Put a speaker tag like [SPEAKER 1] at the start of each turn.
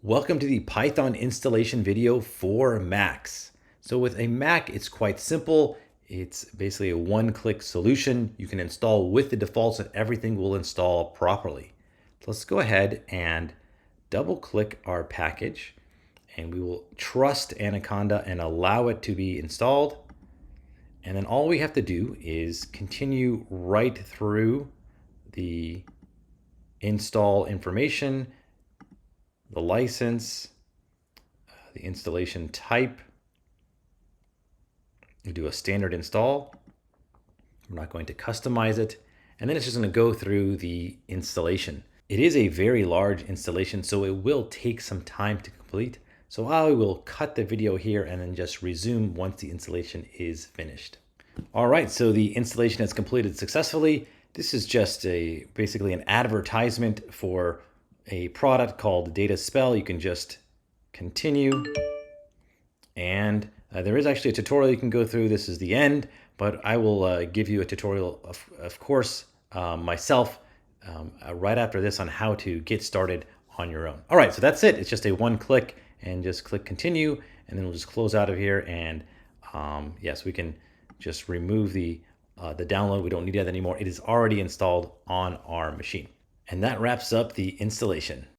[SPEAKER 1] Welcome to the Python installation video for Macs. So with a Mac, it's quite simple. It's basically a one-click solution you can install with the defaults and everything will install properly. So let's go ahead and double-click our package and we will trust Anaconda and allow it to be installed. And then all we have to do is continue right through the install information, the license, the installation type. We do a standard install. We're not going to customize it. And then it's just going to go through the installation. It is a very large installation, so it will take some time to complete. So I will cut the video here and then just resume once the installation is finished. All right, so the installation has completed successfully. This is just basically an advertisement for a product called DataSpell. You can just continue, and there is actually a tutorial you can go through. This is the end, but I will give you a tutorial, of course, myself right after this on how to get started on your own. All right, so that's it. It's just a one click and just click continue, and then we'll just close out of here. And yes, we can just remove the download. We don't need that anymore. It is already installed on our machine. And that wraps up the installation.